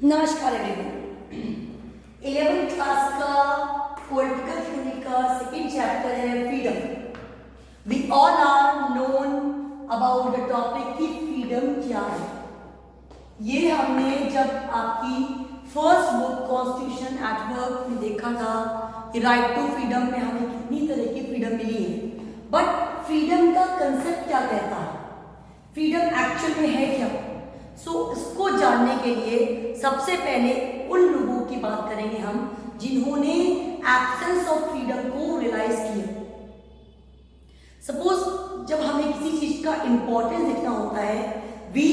नमस्कार everyone. 11th class का political theory का सेकेंड चैप्टर है freedom. We all are known about the topic कि फ्रीडम क्या है। ये हमने जब आपकी first book constitution at work में देखा था कि राइट टू फ्रीडम में हमें कितनी तरह की फ्रीडम मिली है। बट फ्रीडम का कंसेप्ट क्या कहता है, फ्रीडम एक्चुअल में है क्या? इसको जानने के लिए सबसे पहले उन लोगों की बात करेंगे हम जिन्होंने एब्सेंस ऑफ फ्रीडम को रियलाइज किया। सपोज जब हमें किसी चीज का इंपॉर्टेंस देखना होता है, we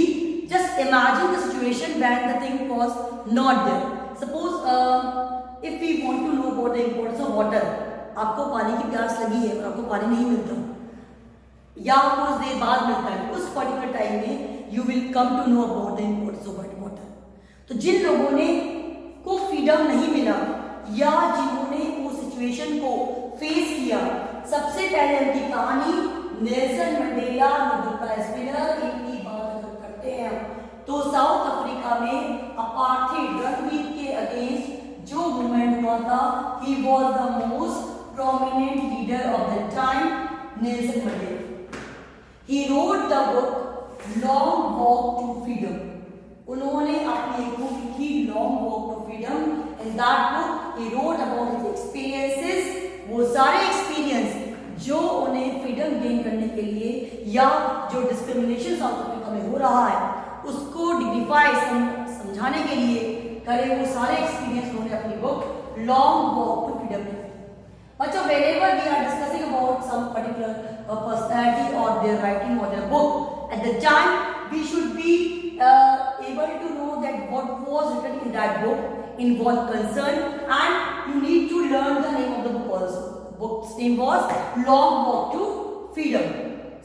just imagine the situation when the thing was not there. Suppose if we want to know about the importance of water, आपको पानी की प्यास लगी है और आपको पानी नहीं मिलता या कुछ देर बाद मिलता है, उस पर्टिकुलर टाइम में you will come to know about the importance of water. तो जिन लोगों ने को फ्रीडम नहीं मिला या जिन्होंने वो सिचुएशन को फेस किया, सबसे पहले उनकी कहानी Nelson Mandela Nobel prize winner इनकी बात अगर करते हैं तो साउथ अफ्रीका में अपार्थाइड रणनीति के अगेंस्ट जो मूवमेंट हुआ था, he was the most prominent leader of the time, Nelson Mandela. He wrote the book Long walk to Freedom. उन्होंने अपनी एक बुक लिखी long walk to Freedom. In that book he wrote about his experiences, वो सारे experience जो उन्हें freedom gain करने के लिए या जो डिस्क्रिमिनेशन साउथ अफ्रीका में हो रहा है उसको डिग्निफाई समझाने के लिए करे, वो सारे एक्सपीरियंस उन्होंने अपनी book Long walk to Freedom में। बच्चों, whenever we are discussing about some particular personality or their writing or their book, at the time we should be able to know that what was written in that book, in what concern, and you need to learn the name of the book also. The book's name was Long Walk to Freedom.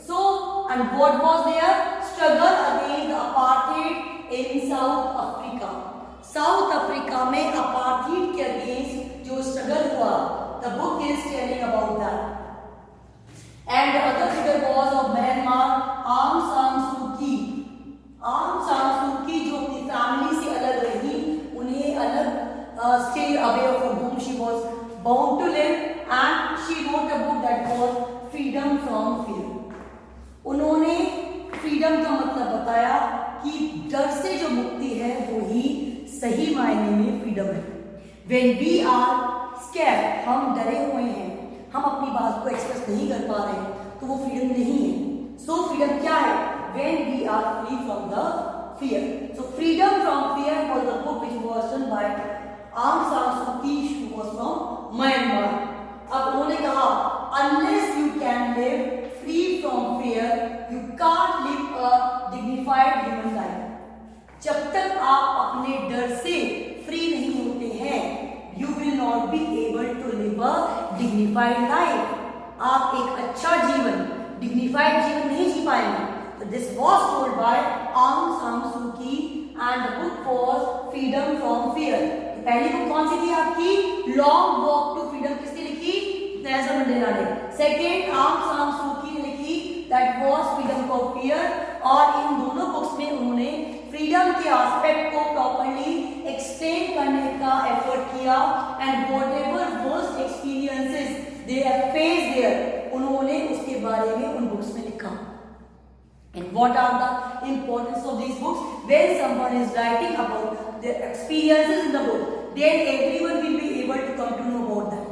So, and what was their struggle against the apartheid in South Africa. South Africa में apartheid के against जो struggle हुआ, the book is telling about that. And the other figure was of Myanmar, Aung San Suu Kyi. Aung San Suu Kyi जो अपनी family से अलग रही, उन्हें अलग stay away from whom she was bound to live, and she wrote a book that was Freedom from Fear. उन्होंने freedom का मतलब बताया कि डर से जो मुक्ति है वो ही सही मायने में फ्रीडम है। When we are scared, हम डरे हुए हैं, हम अपनी बात को एक्सप्रेस नहीं कर पा रहे, तो वो फ्रीडम नहीं है। सो फ्रीडम क्या है? When we are free from the fear. So freedom from fear was the book which was written by Aung San Suu Kyi, who was from Myanmar. अब उन्होंने कहा, unless you can live free from fear, you can't live a dignified human life. जब तक आप अपने डर से free नहीं होते हैं, you will not be able to live a dignified life. आप एक अच्छा जीवन, dignified जीवन नहीं जी पाएंगे। So this was told by Aung San Suu Kyi and the book was Freedom from Fear. पहली बुक कौन सी थी आपकी? Long Walk to Freedom। किसने लिखी? नेल्सन मंडेला ने। सेकेंड आंग सान सू की ने लिखी, that was Freedom from Fear। और इन दोनों बुक्स में उन्होंने फ्रीडम के एस्पेक्ट को प्रॉपर्ली एक्सप्लेन करने का एफर्ट किया, and whatever worst experiences they have faced there, उन्होंने उसके बारे में उन बुक्स में लिखा। And what are the importance of these books? When someone is writing about their experiences in the book, then everyone will be able to come to know about that.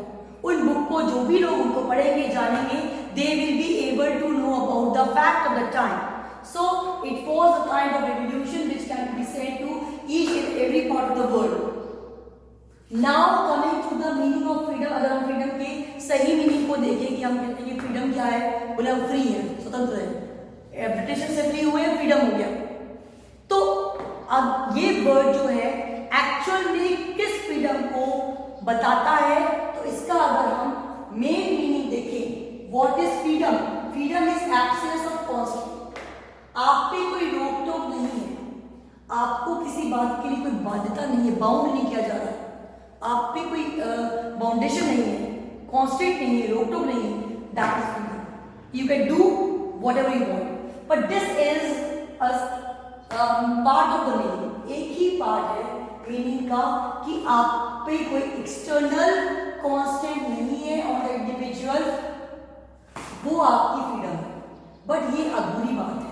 उन book को जो भी लोग उनको पढ़ेंगे, जानेंगे, they will be able to know about the fact of the time. So it was a kind of revolution which can be sent to each and every part of the world. Now coming to the meaning of freedom, अगर हम freedom के सही meaning को देखें कि हम कहते हैं कि फ्रीडम क्या है, बोले हम फ्री हैं, स्वतंत्र हैं, ब्रिटिश से फ्री हुए, फ्रीडम हो गया। तो अब ये वर्ड जो है एक्चुअल में किस फ्रीडम को बताता है, तो इसका अगर हम मेन मीनिंग देखें, what is freedom? Freedom is absence of constraint. आप पे कोई रोक टोक नहीं है, आपको किसी बात के लिए कोई बाध्यता नहीं है, बाउंड नहीं किया जा रहा है, आप पे कोई बाउंडेशन नहीं है, कॉन्स्ट्रेंट नहीं है, रोक टोक नहीं है। That is freedom. You can do whatever you want, but this is a part of the meaning. एक ही पार्ट है मीनिंग का कि आप पे कोई एक्सटर्नल कांस्टेंट नहीं है ऑन द इंडिविजुअल, वो आपकी फ्रीडम है। बट ये अधूरी बात है।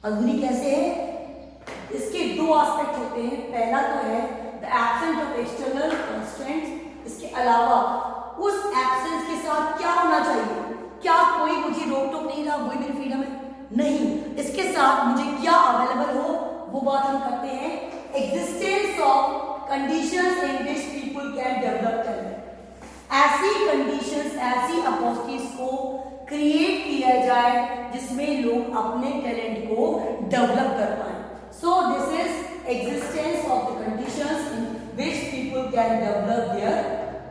अधूरी कैसे है? इसके दो एस्पेक्ट होते हैं। पहला तो है the absence of external constants. इसके अलावा उस एब्सेंस के साथ क्या होना चाहिए? क्या कोई मुझे रोक टोक नहीं रहा, वही मेरी फ्रीडम है? नहीं, इसके साथ मुझे क्या अवेलेबल हो वो बात हम करते हैं existence of conditions in which people can develop talent. ऐसी कंडीशंस, ऐसी अपॉर्चुनिटीज को क्रिएट किया जाए जिसमें लोग अपने टैलेंट को डेवलप कर पाए। So this is existence of the conditions in which people can develop their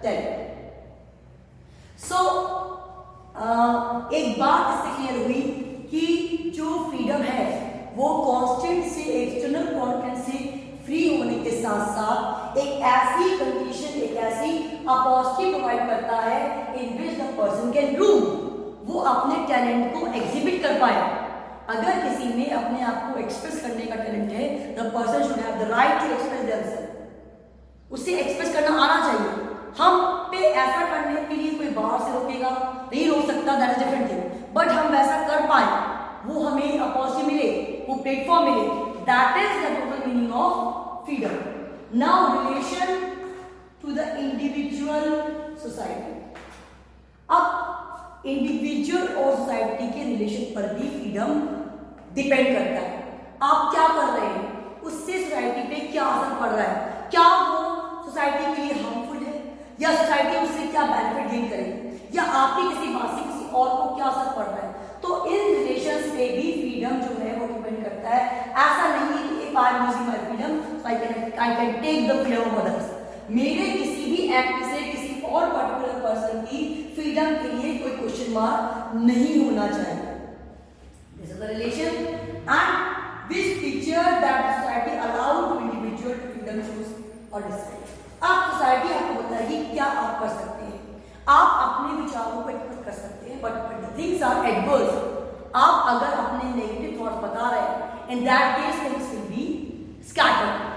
talent. So एक बात इससे क्लियर हुई कि जो फ्रीडम है वो कांस्टेंट से, एक्सटर्नल कांस्टेंट से फ्री होने के साथ साथ एक ऐसी कंडीशन, एक ऐसी अपॉर्चुनिटी प्रोवाइड करता है in which the person can prove, वो अपने टैलेंट को एग्जिबिट कर पाए। अगर किसी में अपने आप को एक्सप्रेस करने का टैलेंट है, the person should have the right to express themselves. उसे एक्सप्रेस करना आना चाहिए। हम पे ऐसा करने के लिए कोई बाहर से रोकेगा नहीं, रोक सकता, that is different thing. But हम वैसा कर पाए, वो हमें अपॉर्चुनिटी मिले, वो प्लेटफॉर्म मिले, that is the total meaning of freedom. Now relation to the individual society. अब इंडिविजुअल और सोसाइटी के रिलेशन पर भी फ्रीडम डिपेंड करता है। आप क्या कर रहे हैं, उससे सोसाइटी पे क्या असर पड़ रहा है? क्या वो सोसाइटी के लिए हार्मफुल है, या सोसाइटी उससे क्या बेनिफिट गेन करेगी, या आपकी किसी बात से किसी और को क्या असर पड़ रहा है? तो इन रिलेशंस पे भी फ्रीडम जो है वो डिपेंड करता है। ऐसा नहीं है कि if I am using my freedom so I can take the freedom of others. मेरे किसी भी एक्ट से किसी और पर्टिकुलर पर्सन की फ्रीडम के लिए कोई क्वेश्चन मार्क नहीं होना चाहिए। This is the relation and which feature that society allow to individual to freedom choose और डिसाइड। अब सोसाइटी आपको बताएगी क्या आप कर सकते हैं। आप अपने विचारों को एक्सप्रेस कर सकते हैं, but the things are adverse. आप अगर अपने नेगेटिव थॉट्स बता रहे हैं, in that case things will be scattered.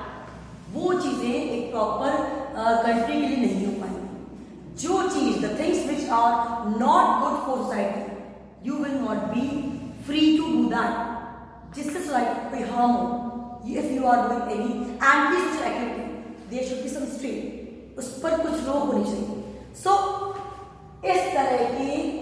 वो चीजें एक प्रॉपर कंट्री के लिए नहीं हो पाएंगी। जो चीज, the things which are not good for society, you will not be free to do that. जिससे सोसाइटी को कोई हार्म हो, if you are doing any anti social activity, there should be some strain, उस पर कुछ रोक होनी चाहिए। सो इस तरह के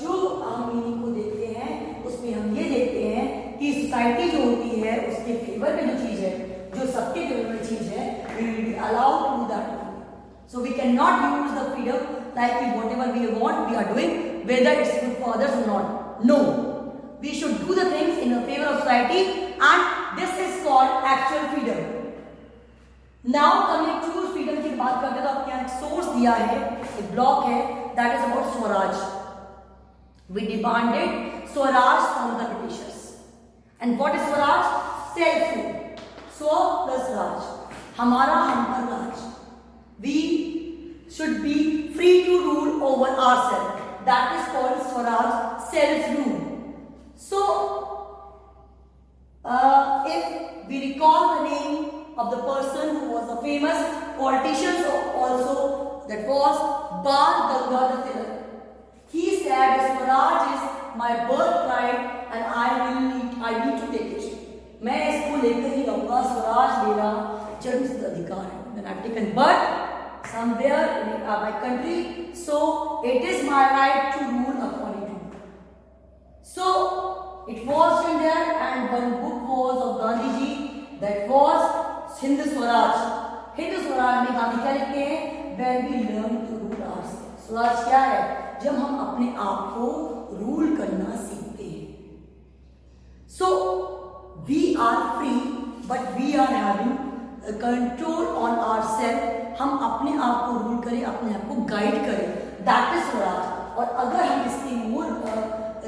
जो हम मीनिंग को देखते हैं उसमें हम ये देखते हैं कि सोसाइटी जो होती है उसके फेवर में जो चीज है, जो सबके फेवर में चीज है, we will be allowed to do that. So we can not use the freedom like we whatever we want we are doing, whether it's good for others और not. No, we should do the things in the favour of society and this is called actual freedom. Now coming to freedom की बात करते हैं तो आपके यहाँ एक source दिया है, एक ब्लॉक है, that is about Swaraj. We demanded Swaraj from the Britishers and what is Swaraj? Self rule, स्व प्लस राज, हमारा हम पर राज। We should be free to rule over ourselves, that is called Swaraj, self rule. So if we recall the name of the person who was a famous politician also, that was Bal Gangadhar Tilak. He said Swaraj is my birthright and I need to take it. मैं इसको लेकर ही रहूंगा, स्वराज मेरा जन्मसिद्ध अधिकार है, then I've taken birth somewhere in my country, so it is my right to rule according to me. So it was in there, and one book was of Gandhi ji, that was Hind Swaraj. Hind Swaraj में गांधी क्या लिखते हैं? When we learn to rule ourselves। Swaraj क्या है? जब हम अपने आप को रूल करना सीखते हैं। So we are free, but we are having control on ourselves। हम अपने आप को रूल करें, अपने आप को गाइड करें, that is स्वराज। और अगर हम इसकी मोर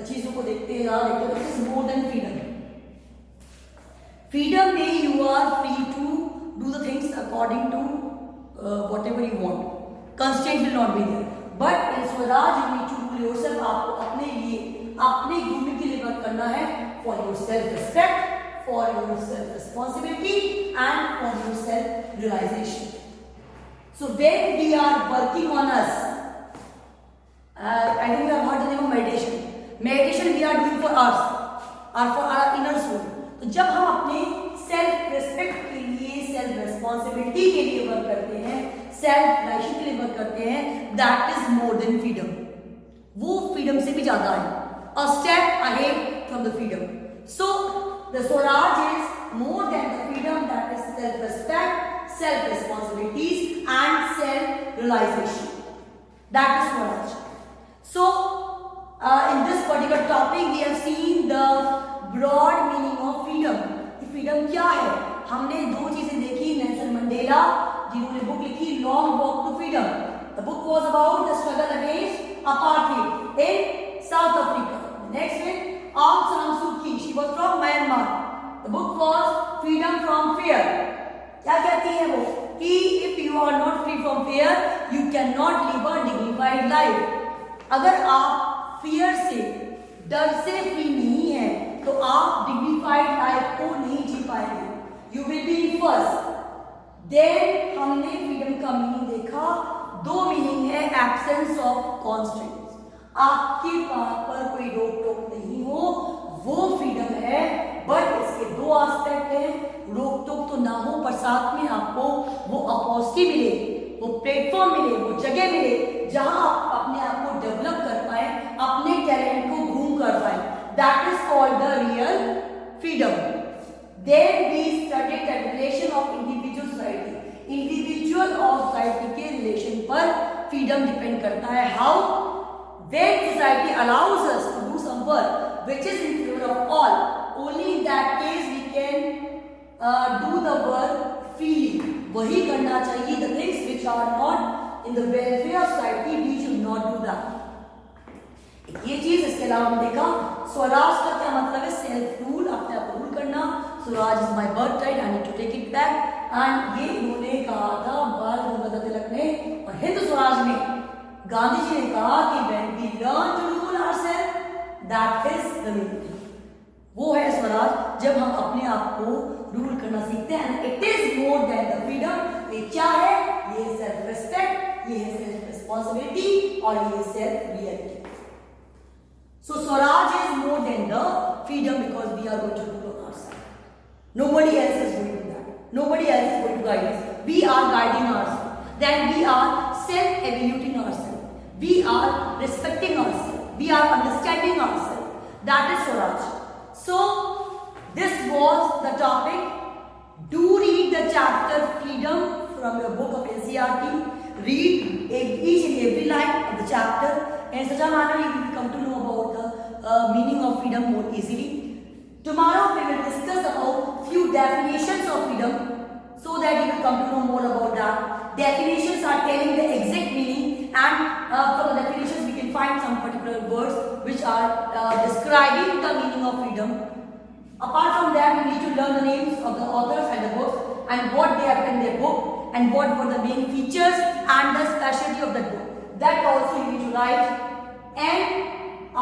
चीजों को देखते हैं, तो it is more than freedom. Freedom में you are free to do the things according to whatever you want, constraint will not be there, but in Swaraj you need to rule yourself। आपको अपने लिए, अपने grooming के लिए work करना है, for your self respect, for your self responsibility and for self-realization. So when we are working on us, I think you have heard the name of meditation. Meditation we are doing for us or for our inner soul. तो जब हम अपने self respect के लिए, self responsibility के लिए work करते हैं, सेल्फ रिलेशन के लिए वर्क करते हैं, that is more than freedom. वो फ्रीडम से भी ज्यादा है. A step ahead from the freedom. So the Swaraj is more than the freedom, that is self-respect, self-responsibilities and self-realization. That is Swaraj. So in this particular topic we have seen the broad meaning of freedom. Freedom क्या है? हमने दो चीजें देखी. Nelson Mandela जिन्होंने book लिखी long walk to freedom. The book was about the struggle against apartheid in South Africa. Next is Aung San Suu Kyi, she was from Myanmar. The book was freedom from fear. क्या कहती है वो? कि if you are not free from fear you can not live a dignified life. अगर आप fear से, डर से फ्री नहीं है तो आप डिग्निफाइड लाइफ को नहीं जी पाएंगे. You will be in first. Then हमने फ्रीडम का मीनिंग देखा. दो मीनिंग है. एब्सेंस ऑफ कॉन्स्ट्रेंट्स, आपके पर कोई रोक टोक नहीं हो, वो फ्रीडम है. बट इसके दो एस्पेक्ट हैं. रोक टोक तो ना हो, पर साथ में आपको वो अपॉर्चुनिटी मिले, वो प्लेटफॉर्म मिले, वो जगह मिले जहां आप अपने आप को डेवलप कर पाए, अपने टैलेंट को ग्रूम कर पाए. That is called the real freedom. Then we studied the relation of individual society. Individual और society के relation पर freedom depend करता है. How? When society allows us to do some work which is in favor of all, only in that case we can do the work freely. वही करना चाहिए. The things which are not in the welfare of society we should not do that. ये चीज. इसके अलावा हम देखा स्वराज का क्या मतलब है. सेल्फ रूल, अपने आप रूल करना. Swaraj is my birth right, I need to take it back. And ये इन्होंने कहा था बाल गंगाधर तिलक ने. और हिंद स्वराज में गांधी जी ने कहा कि when we learn to rule ourselves that is the liberty. वो है स्वराज, जब हम अपने आप को रूल करना सीखते हैं. And it is more then the freedom. ये क्या है? ये सेल्फ रिस्पेक्ट, ये है सेल्फ रिस्पॉन्सिबिलिटी और ये self reality. So Swaraj is more than the freedom because we are going to rule on ourselves. Nobody else is going to do that. Nobody else is going to guide us. We are guiding ourselves. Then we are self-evaluating ourselves. We are respecting ourselves. We are understanding ourselves. That is Swaraj. So this was the topic. Do read the chapter Freedom from your book of NCERT. Read each and every line of the chapter. In such a manner you will come to know about the meaning of freedom more easily. Tomorrow we will discuss about few definitions of freedom so that you will come to know more about that. Definitions are telling the exact meaning, and from the definitions we can find some particular words which are describing the meaning of freedom. Apart from that, we need to learn the names of the authors and the books and what they have in their book and what were the main features and the specialty of that book. That also you need to write. And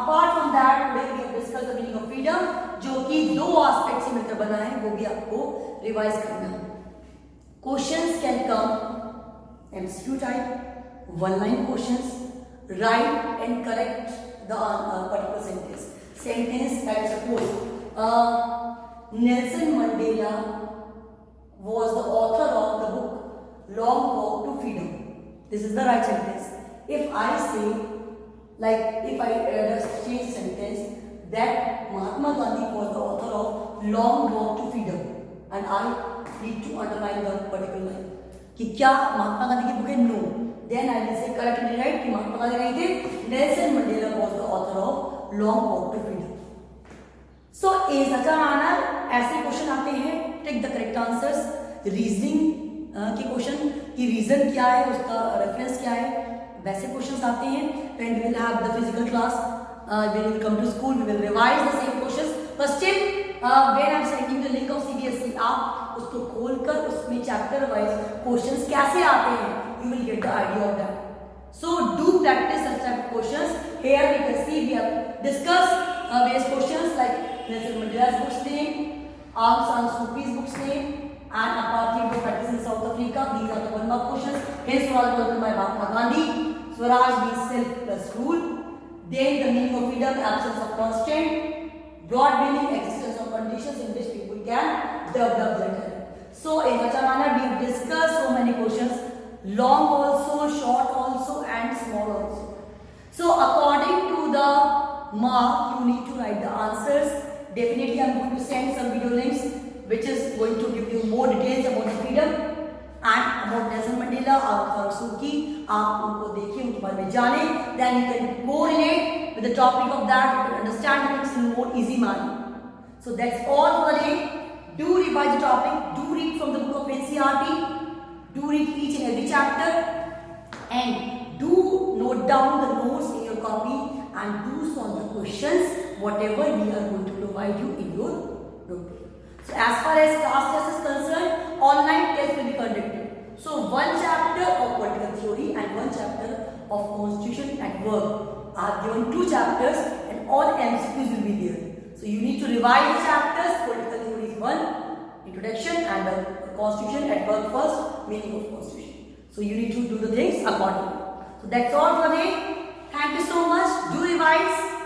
apart from that, today we have discussed the meaning of freedom, जो कि दो aspects से मिलकर बना है, वो भी आपको रिवाइज करना है. Questions can come MCQ type, one line questions. Write and correct the particular sentence. Sentence that suppose Nelson Mandela was the author of the book Long Walk to Freedom. This is the right sentence. If I say, like if I just change sentence that Mahatma Gandhi was the author of Long Walk to Freedom, and I need to underline the particular line कि क्या महात्मा गांधी की book है? No. Then I will say correctly right कि महात्मा गांधी नहीं थे, Nelson Mandela was the author of Long Walk to Freedom. So in such a manner ऐसे question आते हैं. Take the correct answers. Reasoning के क्वेश्चन की रीजन क्या है, उसका रेफरेंस क्या है, वैसे क्वेश्चंस आते हैं. When we will have the physical class, when we will come to school, we will revise the same questions. But still, when I am sending the link of CBSE, आप उसको खोलकर उसमें chapter wise questions कैसे आते हैं, you will get the idea of that. So do practice such type of questions. Here we can see we have discussed various questions like Nelson Mandela's book's name, Aung San Suu Kyi's book's name, and apartheid practice in South Africa. Savarika. These are the 1 mark questions. Hence was written by Mahatma Gandhi. Swaraj means self plus rule. Then the meaning of freedom, absence of constraint. Broad meaning, existence of conditions in which people can develop their talent. So in such a manner we have discussed so many questions, long also, short also and small also. So according to the mark you need to write the answers. Definitely I am going to send some video links which is going to give you more details about the freedom and about Nelson Mandela और Farsuki. आप उनको देखिए, उनके बारे में जाने. Then you can correlate with the topic of that. You can understand the things in more easy manner. So that's all for the day. Do revise the topic. Do read from the book of NCERT. Do read each and every chapter. And do note down the notes in your copy and do solve the questions whatever we are going to provide you in your notebook. So as far as class test is concerned, online test will be conducted. So 1 chapter of political theory and 1 chapter of constitution at work are given 2 chapters and all MCQs will be there. So you need to revise the chapters. Political theory is 1, introduction, and the constitution at work first, meaning of constitution. So you need to do the things accordingly. So that's all for today. Thank you so much. Do revise.